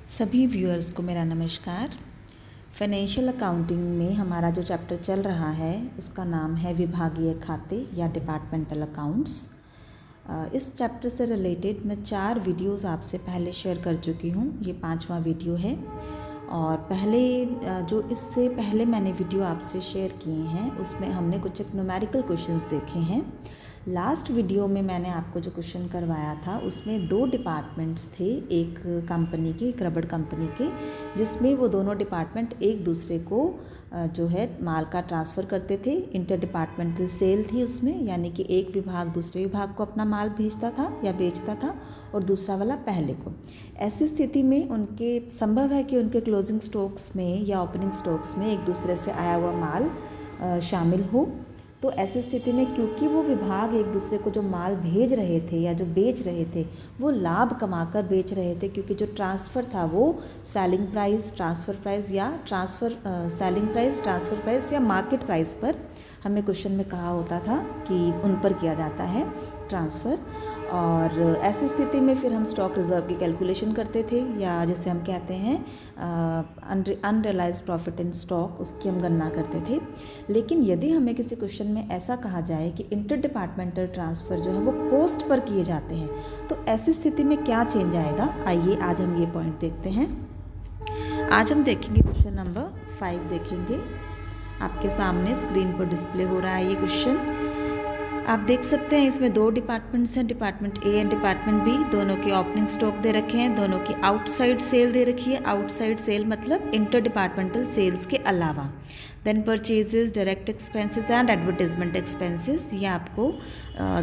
सभी व्यूअर्स को मेरा नमस्कार। फाइनेंशियल अकाउंटिंग में हमारा जो चैप्टर चल रहा है उसका नाम है विभागीय खाते या डिपार्टमेंटल अकाउंट्स। इस चैप्टर से रिलेटेड मैं 4 वीडियोस आपसे पहले शेयर कर चुकी हूँ। ये 5वां वीडियो है और जो इससे पहले मैंने वीडियो आपसे शेयर किए हैं उसमें हमने कुछ एक न्यूमेरिकल क्वेश्चंस देखे हैं। लास्ट वीडियो में मैंने आपको जो क्वेश्चन करवाया था उसमें 2 डिपार्टमेंट्स थे, एक कंपनी के, एक रबड़ कंपनी के, जिसमें वो दोनों डिपार्टमेंट एक दूसरे को जो है माल का ट्रांसफ़र करते थे। इंटर डिपार्टमेंटल सेल थी उसमें, यानी कि एक विभाग दूसरे विभाग को अपना माल भेजता था या बेचता था और दूसरा वाला पहले को। ऐसी स्थिति में उनके संभव है कि उनके क्लोजिंग स्टॉक्स में या ओपनिंग स्टॉक्स में एक दूसरे से आया हुआ माल शामिल हो। तो ऐसी स्थिति में क्योंकि वो विभाग एक दूसरे को जो माल भेज रहे थे या जो बेच रहे थे वो लाभ कमाकर बेच रहे थे, क्योंकि जो ट्रांसफ़र था वो सेलिंग प्राइस, ट्रांसफ़र प्राइस या सेलिंग प्राइस, ट्रांसफ़र प्राइस या मार्केट प्राइस पर हमें क्वेश्चन में कहा होता था कि उन पर किया जाता है ट्रांसफ़र। और ऐसी स्थिति में फिर हम स्टॉक रिज़र्व की कैलकुलेशन करते थे, या जैसे हम कहते हैं अनरियलाइज्ड प्रॉफिट इन स्टॉक, उसकी हम गणना करते थे। लेकिन यदि हमें किसी क्वेश्चन में ऐसा कहा जाए कि इंटर डिपार्टमेंटल ट्रांसफ़र जो है वो कॉस्ट पर किए जाते हैं, तो ऐसी स्थिति में क्या चेंज आएगा, आइए आज हम ये पॉइंट देखते हैं। आज हम देखेंगे क्वेश्चन नंबर 5 देखेंगे। आपके सामने स्क्रीन पर डिस्प्ले हो रहा है ये क्वेश्चन। आप देख सकते हैं इसमें 2 डिपार्टमेंट्स हैं, department A and department B. दोनों के ओपनिंग स्टॉक दे रखे हैं, दोनों की आउटसाइड सेल दे रखी है। आउटसाइड सेल मतलब इंटर डिपार्टमेंटल सेल्स के अलावा। Then purchases, direct expenses and advertisement expenses, ये आपको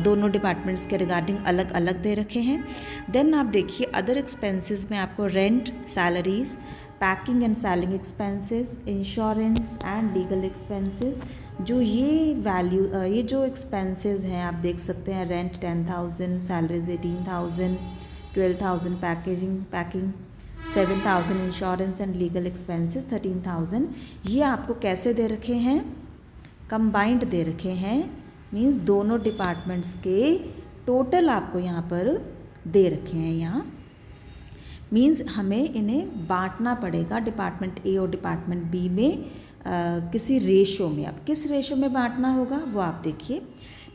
दोनों डिपार्टमेंट्स के रिगार्डिंग अलग अलग दे रखे हैं। देन आप देखिए अदर एक्सपेंसेस में आपको rent, salaries, packing and selling expenses, insurance and legal expenses, जो ये जो एक्सपेंसेस हैं आप देख सकते हैं। Rent 10,000, salaries 18,000, 12,000 packing 7,000, insurance and legal expenses 13,000। ये आपको कैसे दे रखे हैं? कंबाइंड दे रखे हैं, मींस दोनों डिपार्टमेंट्स के टोटल आपको यहाँ पर दे रखे हैं। यहाँ मींस हमें इन्हें बांटना पड़ेगा डिपार्टमेंट ए और डिपार्टमेंट बी में किसी रेशो में। अब किस रेशो में बांटना होगा वो आप देखिए।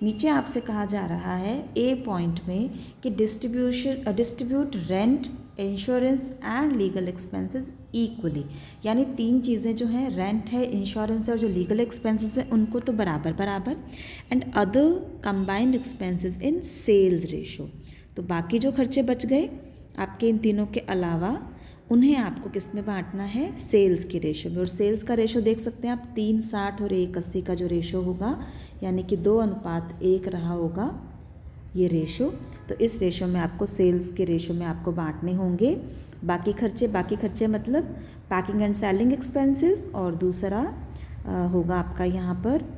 नीचे आपसे कहा जा रहा है ए पॉइंट में कि distribute rent, insurance and legal expenses equally, यानी 3 चीज़ें जो हैं, रेंट है, इंश्योरेंस है और जो लीगल एक्सपेंसेस हैं उनको तो बराबर बराबर। And other combined expenses in sales ratio, तो बाकी जो खर्चे बच गए आपके इन तीनों के अलावा उन्हें आपको किस में बांटना है? सेल्स के रेशो में। और सेल्स का रेशो देख सकते हैं आप 3:60 और 1:80 का जो रेशो होगा, यानी कि 2:1 रहा होगा ये रेशो। तो इस रेशो में आपको सेल्स के रेशो में आपको बांटने होंगे बाकी खर्चे मतलब पैकिंग एंड सेलिंग एक्सपेंसेस, और दूसरा होगा आपका यहाँ पर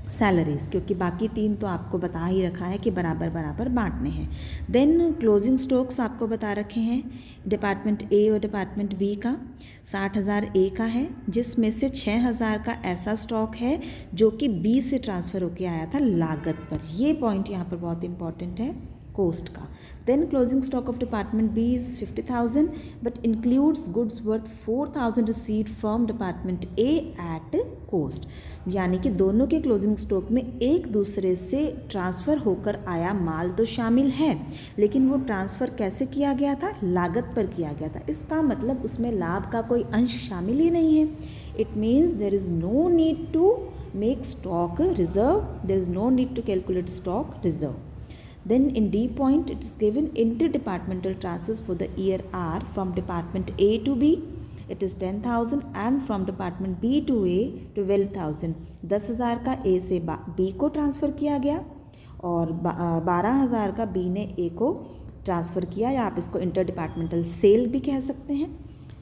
सैलरीज, क्योंकि बाकी 3 तो आपको बता ही रखा है कि बराबर बराबर बांटने हैं। देन क्लोजिंग स्टॉक्स आपको बता रखे हैं डिपार्टमेंट ए और डिपार्टमेंट बी का। 60,000 ए का है, जिसमें से 6,000 का ऐसा स्टॉक है जो कि बी से ट्रांसफ़र होकर आया था लागत पर। ये पॉइंट यहाँ पर बहुत इंपॉर्टेंट है कोस्ट का। Then closing stock of department B is 50,000 but includes goods worth 4,000 received from department A at cost, यानी कि दोनों के क्लोजिंग स्टॉक में एक दूसरे से ट्रांसफ़र होकर आया माल तो शामिल है, लेकिन वो ट्रांसफ़र कैसे किया गया था? लागत पर किया गया था। इसका मतलब उसमें लाभ का कोई अंश शामिल ही नहीं है। It means there is no need to make stock reserve, there is no need to calculate stock reserve. Then in D point it is given interdepartmental transfers for the year are from department A to B, it is 10,000 and from department B to A 12,000. 10,000 का A से B को transfer किया गया और 12,000 का B ने A को transfer किया, या आप इसको इंटर डिपार्टमेंटल सेल भी कह सकते हैं।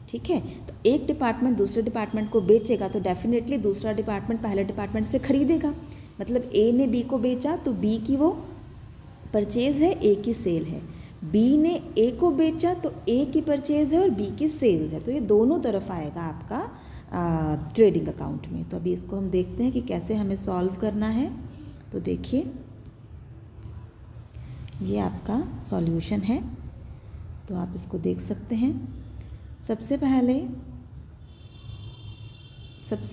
ठीक है, तो एक डिपार्टमेंट दूसरे डिपार्टमेंट को बेचेगा तो डेफिनेटली दूसरा डिपार्टमेंट पहले डिपार्टमेंट से खरीदेगा। मतलब A ने B को बेचा तो B की वो परचेज़ है, ए की सेल है। बी ने ए को बेचा तो ए की परचेज़ है और बी की सेल्स है। तो ये दोनों तरफ आएगा आपका ट्रेडिंग अकाउंट में। तो अभी इसको हम देखते हैं कि कैसे हमें सॉल्व करना है। तो देखिए ये आपका सॉल्यूशन है, तो आप इसको देख सकते हैं। सबसे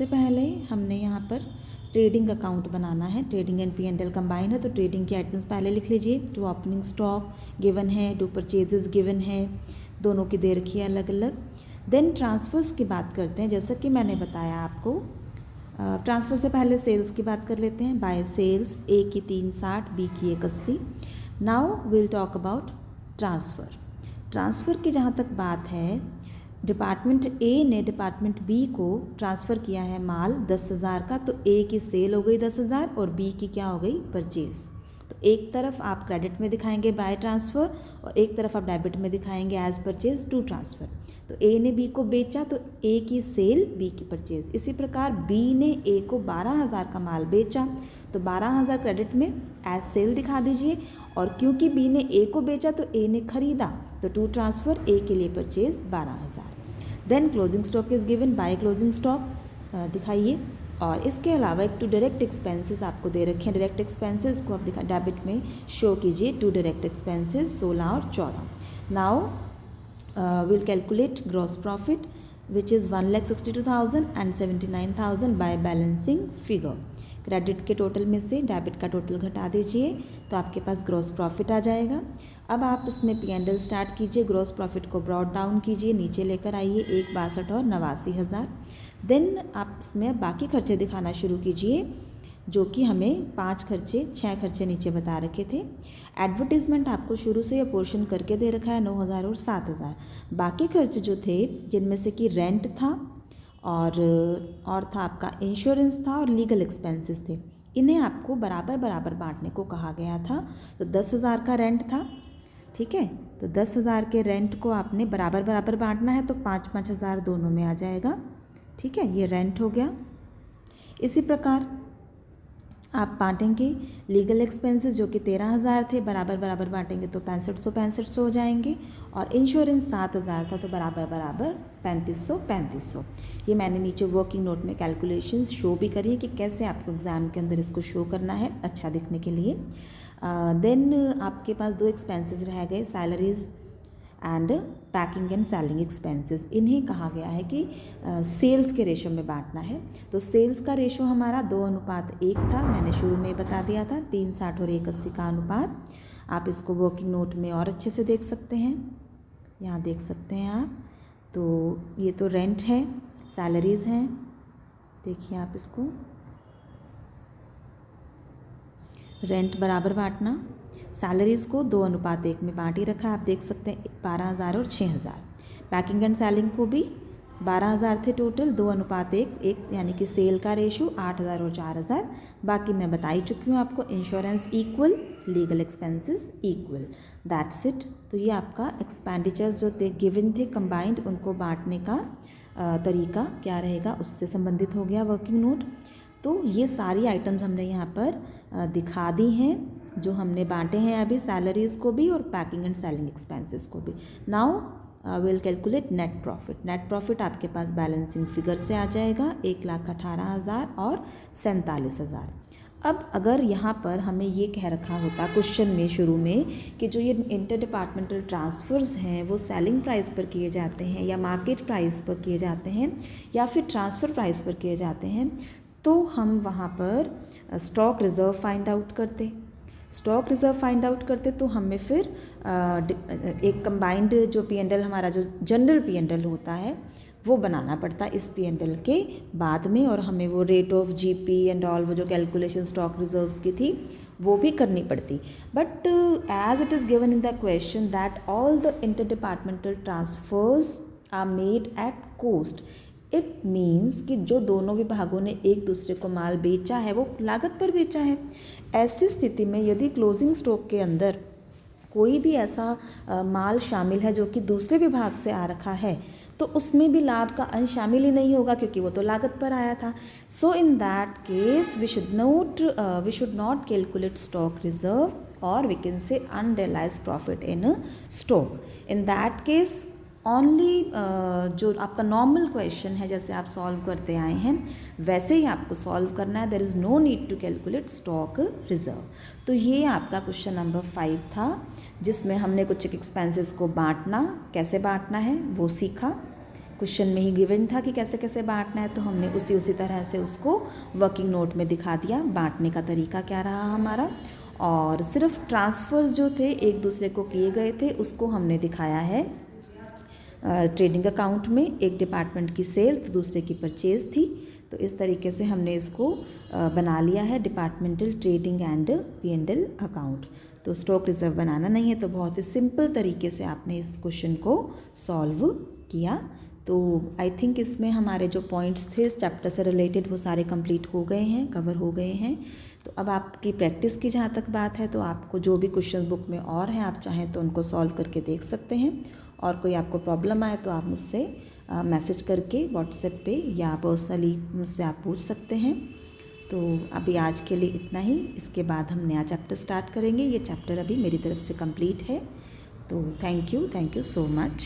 पहले हमने यहाँ पर ट्रेडिंग अकाउंट बनाना है। ट्रेडिंग एंड P&L कंबाइन है, तो ट्रेडिंग के आइटम्स पहले लिख लीजिए। टू ओपनिंग स्टॉक गिवन है, टू परचेजेस गिवन है, दोनों की दे रखी है अलग अलग। देन ट्रांसफ़र्स की बात करते हैं। जैसा कि मैंने बताया आपको, ट्रांसफ़र से पहले सेल्स की बात कर लेते हैं। बाय सेल्स ए की 360, बी की 180। Now will talk about transfer की जहाँ तक बात है, डिपार्टमेंट ए ने डिपार्टमेंट बी को ट्रांसफ़र किया है माल 10,000 का, तो ए की सेल हो गई 10,000 और बी की क्या हो गई, परचेज़। तो एक तरफ आप क्रेडिट में दिखाएंगे बाय ट्रांसफ़र और एक तरफ आप डेबिट में दिखाएंगे एज परचेज टू ट्रांसफ़र। तो ए ने बी को बेचा तो ए की सेल बी की परचेज़। इसी प्रकार बी ने ए को 12,000 का माल बेचा तो 12,000 क्रेडिट में एज सेल दिखा दीजिए, और क्योंकि बी ने ए को बेचा तो ए ने खरीदा तो टू ट्रांसफ़र ए के लिए purchase 12,000। Then closing stock is given by closing stock दिखाइए। और इसके अलावा एक टू डायरेक्ट एक्सपेंसेस आपको दे रखे हैं। डायरेक्ट एक्सपेंसेस को आप डेबिट में शो कीजिए। टू डायरेक्ट एक्सपेंसेस 16 और 14। Now will calculate gross profit which is 1,62,000 and 79,000 by balancing figure. Credit के टोटल में से डेबिट का टोटल घटा दीजिए तो आपके पास ग्रॉस प्रॉफिट आ जाएगा। अब आप इसमें P&L स्टार्ट कीजिए। ग्रॉस प्रॉफिट को ब्रॉड डाउन कीजिए, नीचे लेकर आइए 1,62 और 89,000। देन आप इसमें बाकी खर्चे दिखाना शुरू कीजिए, जो कि हमें 6 खर्चे नीचे बता रखे थे। एडवर्टीज़मेंट आपको शुरू से ये पोर्शन करके दे रखा है 9,000 और 7,000। बाकी खर्च जो थे, जिनमें से कि रेंट था और था आपका इंश्योरेंस था और लीगल एक्सपेंसेस थे, इन्हें आपको बराबर बांटने को कहा गया था। तो 10,000 का रेंट था, ठीक है, तो 10,000 के रेंट को आपने बराबर बांटना है, तो 5,000 दोनों में आ जाएगा, ठीक है, ये रेंट हो गया। इसी प्रकार आप बांटेंगे लीगल एक्सपेंसेस जो कि 13,000 थे, बराबर बांटेंगे तो 6500 हो जाएंगे, और इंश्योरेंस 7,000 था तो बराबर 3500। ये मैंने नीचे वर्किंग नोट में कैलकुलेशंस शो भी करी है कि कैसे आपको एग्ज़ाम के अंदर इसको शो करना है अच्छा दिखने के लिए। देन आपके पास 2 एक्सपेंसेस रह गए, salaries and packing and selling expenses. इन्हें कहा गया है कि सेल्स के रेशो में बांटना है। तो सेल्स का रेशो हमारा 2:1 था, मैंने शुरू में बता दिया था, 360 और 180 का अनुपात। आप इसको वर्किंग नोट में और अच्छे से देख सकते हैं, यहाँ देख सकते हैं आप। तो ये तो रेंट है, सैलरीज़ हैं, देखिए आप इसको रेंट बराबर बांटना। सैलरीज़ को 2:1 में बांट ही रखा है, आप देख सकते हैं 12,000 और 6,000। पैकिंग एंड सेलिंग को भी 12,000 थे टोटल, 2:1 यानी कि सेल का रेशो 8,000 और 4,000। बाकी मैं बता ही चुकी हूँ आपको, insurance equal, legal expenses equal, that's it. तो ये आपका एक्सपेंडिचर्स जो थे गिवन थे कंबाइंड, उनको बांटने का तरीका क्या रहेगा उससे संबंधित हो गया वर्किंग नोट। तो ये सारी आइटम्स हमने यहाँ पर दिखा दी हैं जो हमने बांटे हैं अभी, सैलरीज़ को भी और पैकिंग एंड सेलिंग एक्सपेंसेस को भी। Now will calculate net profit. Net profit आपके पास बैलेंसिंग फिगर से आ जाएगा 1,18,000 और 47,000। अब अगर यहाँ पर हमें ये कह रखा होता क्वेश्चन में शुरू में कि जो ये इंटर डिपार्टमेंटल ट्रांसफ़र्स हैं वो सेलिंग प्राइस पर किए जाते हैं या मार्केट प्राइस पर किए जाते हैं या फिर ट्रांसफ़र प्राइस पर किए जाते हैं, तो हम वहाँ पर स्टॉक रिज़र्व फाइंड आउट करते तो हमें फिर एक कंबाइंड जो P&L हमारा जो जनरल P&L होता है वो बनाना पड़ता इस P&L के बाद में, और हमें वो rate of GP and all वो जो कैलकुलेशन स्टॉक रिजर्व्स की थी वो भी करनी पड़ती। But as it is given in the question that all the inter departmental transfers are made at cost, it means कि जो दोनों विभागों ने एक दूसरे को माल बेचा है वो लागत पर बेचा है। ऐसी स्थिति में यदि क्लोजिंग स्टॉक के अंदर कोई भी ऐसा माल शामिल है जो कि दूसरे विभाग से आ रखा है तो उसमें भी लाभ का अंश शामिल ही नहीं होगा क्योंकि वो तो लागत पर आया था। So in that case we should not calculate stock reserve और we can say unrealized profit in stock. In that case only जो आपका नॉर्मल क्वेश्चन है जैसे आप सॉल्व करते आए हैं वैसे ही आपको सॉल्व करना है। There is no need to calculate stock reserve. तो ये आपका क्वेश्चन नंबर 5 था जिसमें हमने कुछ एक्सपेंसेस को बांटना, कैसे बांटना है वो सीखा। क्वेश्चन में ही गिवन था कि कैसे कैसे बांटना है, तो हमने उसी तरह से उसको वर्किंग नोट में दिखा दिया बांटने का तरीका क्या रहा हमारा। और सिर्फ ट्रांसफ़र्स जो थे एक दूसरे को किए गए थे उसको हमने दिखाया है ट्रेडिंग अकाउंट में। एक डिपार्टमेंट की सेल तो दूसरे की परचेज़ थी, तो इस तरीके से हमने इसको बना लिया है departmental trading and P&L account. तो स्टॉक रिज़र्व बनाना नहीं है, तो बहुत ही सिंपल तरीके से आपने इस क्वेश्चन को सॉल्व किया। तो आई थिंक इसमें हमारे जो पॉइंट्स थे इस चैप्टर से रिलेटेड वो सारे कंप्लीट हो गए हैं, कवर हो गए हैं। तो अब आपकी प्रैक्टिस की जहाँ तक बात है, तो आपको जो भी क्वेश्चन बुक में और हैं आप चाहें तो उनको सॉल्व करके देख सकते हैं। और कोई आपको प्रॉब्लम आए तो आप मुझसे मैसेज करके व्हाट्सएप पे या पर्सनली मुझसे आप पूछ सकते हैं। तो अभी आज के लिए इतना ही, इसके बाद हम नया चैप्टर स्टार्ट करेंगे। ये चैप्टर अभी मेरी तरफ से कंप्लीट है। तो थैंक यू सो मच।